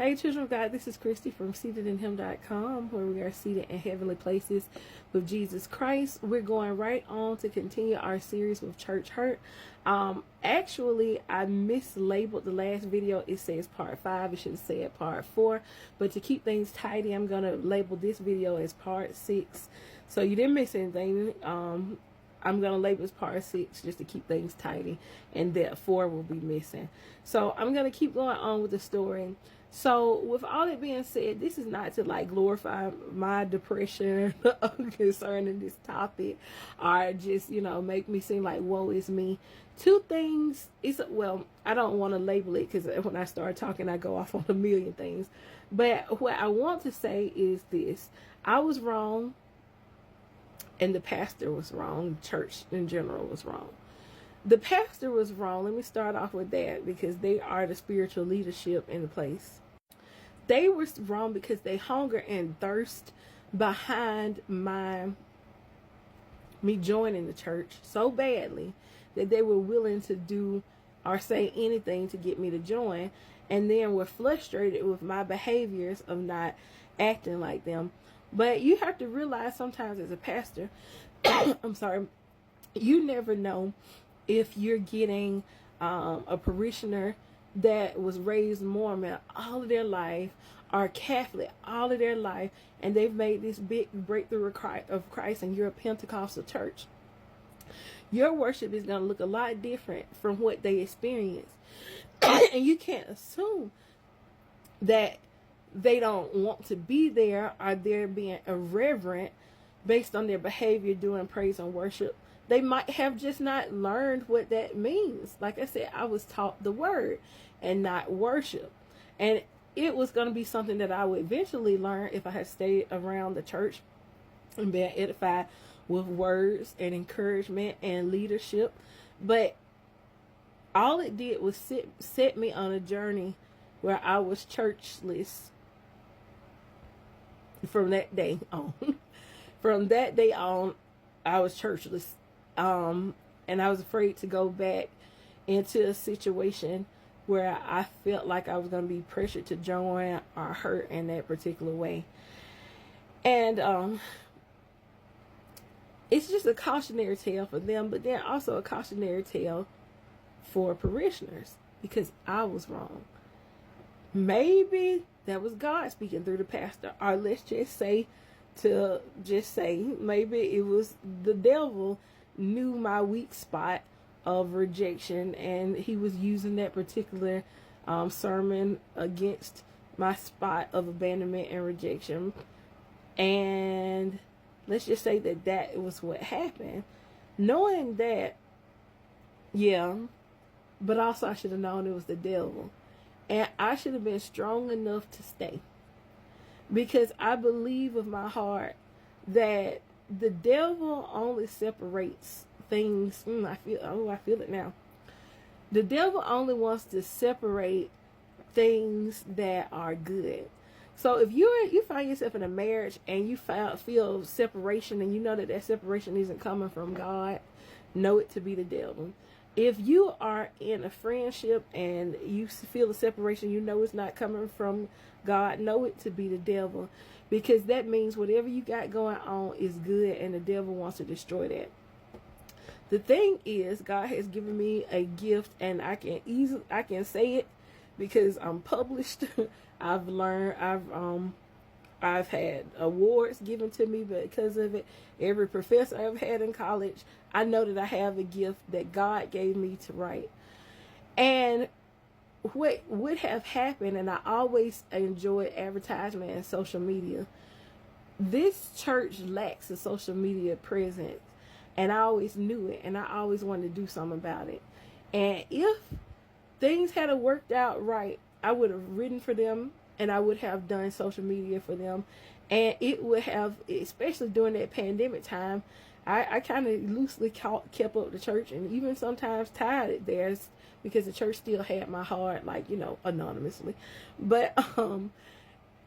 Hey, children of God, this is Kristi from seatedinhim.com, where we are seated in heavenly places with Jesus Christ. We're going right on to continue our series with church hurt. Actually, I mislabeled the last video. It says part 5. It should have said part 4. But to keep things tidy, I'm going to label this video as part 6. So you didn't miss anything. I'm going to label this part 6 just to keep things tidy. And that 4 will be missing. So I'm going to keep going on with the story. So with all that being said, this is not to like glorify my depression concerning this topic or just, make me seem like woe is me. Two things, I don't want to label it because when I start talking, I go off on a million things. But what I want to say is this: I was wrong and the pastor was wrong. Church in general was wrong. The pastor was wrong. Let me start off with that because they are the spiritual leadership in the place. They were wrong because they hunger and thirst behind me joining the church so badly that they were willing to do or say anything to get me to join, and then were frustrated with my behaviors of not acting like them. But you have to realize sometimes as a pastor, I'm sorry, you never know if you're getting a parishioner that was raised Mormon all of their life or Catholic all of their life, and they've made this big breakthrough of Christ, and you're a Pentecostal church. Your worship is going to look a lot different from what they experience. And you can't assume that they don't want to be there or they're being irreverent based on their behavior during praise and worship. They might have just not learned what that means. Like I said, I was taught the word and not worship. And it was going to be something that I would eventually learn if I had stayed around the church and been edified with words and encouragement and leadership. But all it did was set me on a journey where I was churchless from that day on. From that day on, I was churchless. And I was afraid to go back into a situation where I felt like I was going to be pressured to join or hurt in that particular way. And it's just a cautionary tale for them, but then also a cautionary tale for parishioners, because I was wrong. Maybe that was God speaking through the pastor, or let's just say maybe it was the devil knew my weak spot of rejection, and he was using that particular sermon against my spot of abandonment and rejection. And let's just say that was what happened. Knowing that, but also I should have known it was the devil, and I should have been strong enough to stay, because I believe with my heart that the devil only separates things. I feel it now. The devil only wants to separate things that are good. So if you find yourself in a marriage and you feel separation, and you know that separation isn't coming from God, know it to be the devil. If you are in a friendship and you feel the separation, you know it's not coming from God, know it to be the devil, because that means whatever you got going on is good, and the devil wants to destroy that. The thing is, God has given me a gift, and I can say it because I'm published. I've learned, I've had awards given to me because of it. Every professor I've had in college, I know that I have a gift that God gave me to write. And what would have happened, and I always enjoyed advertisement and social media. This church lacks a social media presence, and I always knew it, and I always wanted to do something about it. And if things had worked out right, I would have written for them, and I would have done social media for them. And it would have, especially during that pandemic time, I kind of loosely kept up the church, and even sometimes tied it there, because the church still had my heart, anonymously. But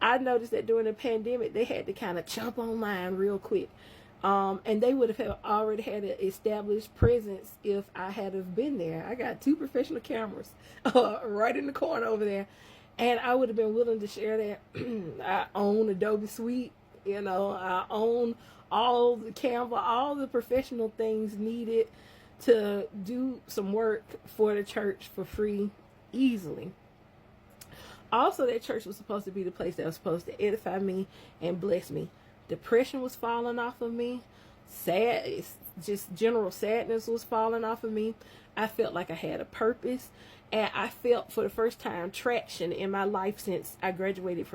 I noticed that during the pandemic, they had to kind of jump online real quick. And they would have already had an established presence if I had have been there. I got 2 professional cameras right in the corner over there. And I would have been willing to share that. I own Adobe Suite, I own all the Canva, all the professional things needed to do some work for the church for free, easily. Also, that church was supposed to be the place that was supposed to edify me and bless me. Depression was falling off of me. Just general sadness was falling off of me. I felt like I had a purpose, and I felt for the first time traction in my life since I graduated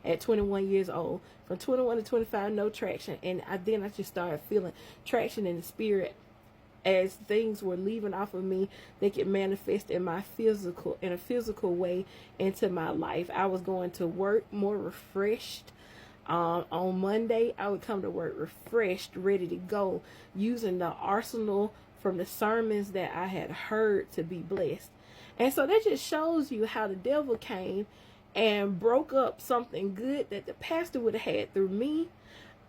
at 21 years old. From 21 to 25, no traction, and then I just started feeling traction in the spirit. As things were leaving off of me, they could manifest in a physical way into my life. I was going to work more refreshed. On Monday, I would come to work refreshed, ready to go, using the arsenal from the sermons that I had heard to be blessed. And so that just shows you how the devil came and broke up something good that the pastor would have had through me,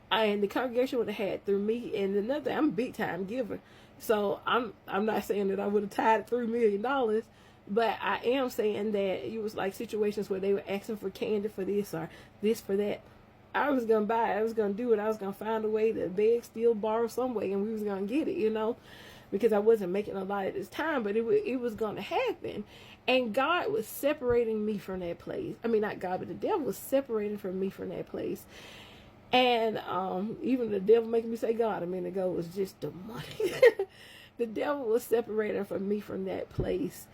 and the congregation would have had through me. And another, I'm a big time giver. So I'm not saying that I would have tied $3 million, but I am saying that it was like situations where they were asking for candy for this or this for that. I was going to buy it. I was going to do it. I was going to find a way to beg, steal, borrow some way, and we was going to get it, because I wasn't making a lot at this time, but it was going to happen. And God was separating me from that place. I mean, not God, but the devil was separating from me from that place. And even the devil making me say God a minute ago was just demonic. The devil was separating from me from that place.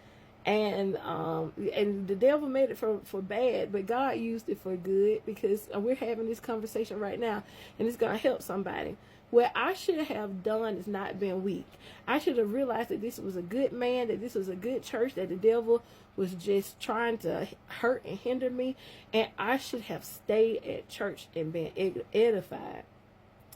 And the devil made it for bad, but God used it for good, because we're having this conversation right now, and it's going to help somebody. What I should have done is not been weak. I should have realized that this was a good man, that this was a good church, that the devil was just trying to hurt and hinder me, and I should have stayed at church and been edified.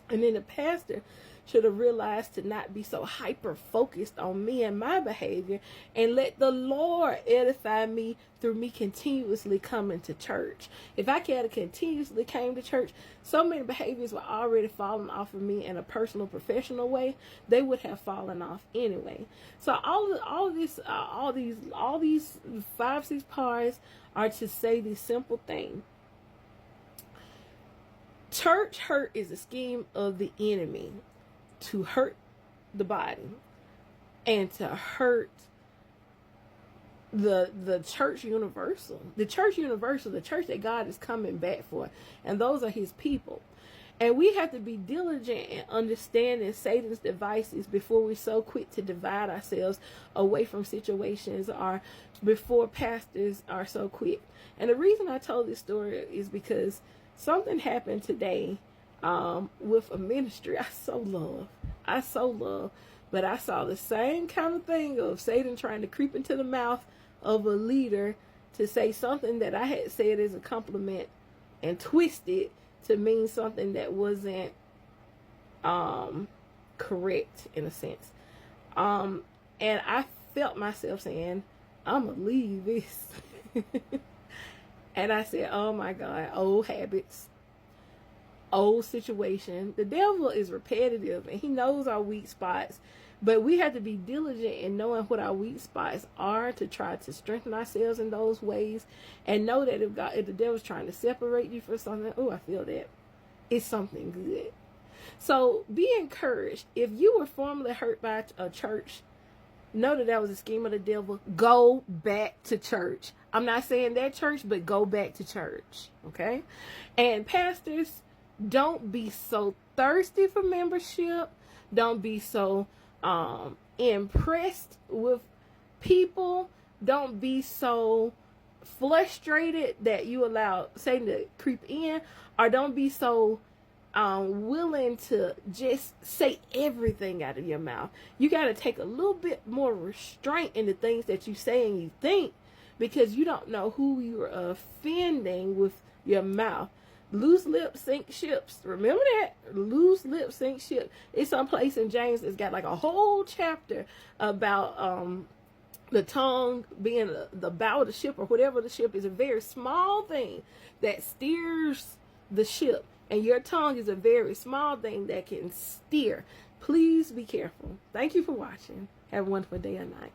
And then the pastor should have realized to not be so hyper focused on me and my behavior, and let the Lord edify me through me continuously coming to church. If I had continuously came to church, so many behaviors were already falling off of me in a personal, professional way. They would have fallen off anyway. So all these 5-6 parts are to say this simple thing. Church hurt is a scheme of the enemy to hurt the body and to hurt the church universal. The church universal, the church that God is coming back for. And those are his people. And we have to be diligent in understanding Satan's devices before we're so quick to divide ourselves away from situations, or before pastors are so quick. And the reason I told this story is because something happened today with a ministry I so love, but I saw the same kind of thing of Satan trying to creep into the mouth of a leader to say something that I had said as a compliment and twist it to mean something that wasn't correct in a sense. And I felt myself saying, I'm gonna leave this. And I said, oh my God, old habits, old situation. The devil is repetitive, and he knows our weak spots, but we have to be diligent in knowing what our weak spots are to try to strengthen ourselves in those ways, and know that if the devil's trying to separate you from something, oh, I feel that, it's something good. So be encouraged. If you were formerly hurt by a church, know that was a scheme of the devil. Go back to church. I'm not saying that church, but go back to church. Okay? And pastors, don't be so thirsty for membership. Don't be so impressed with people. Don't be so frustrated that you allow Satan to creep in, or don't be so willing to just say everything out of your mouth. You got to take a little bit more restraint in the things that you say and you think, because you don't know who you're offending with your mouth. Loose lips sink ships. Remember that? Loose lips sink ships. It's someplace in James that's got like a whole chapter about the tongue being the bow of the ship, or whatever the ship is, a very small thing that steers the ship. And your tongue is a very small thing that can steer. Please be careful. Thank you for watching. Have a wonderful day or night.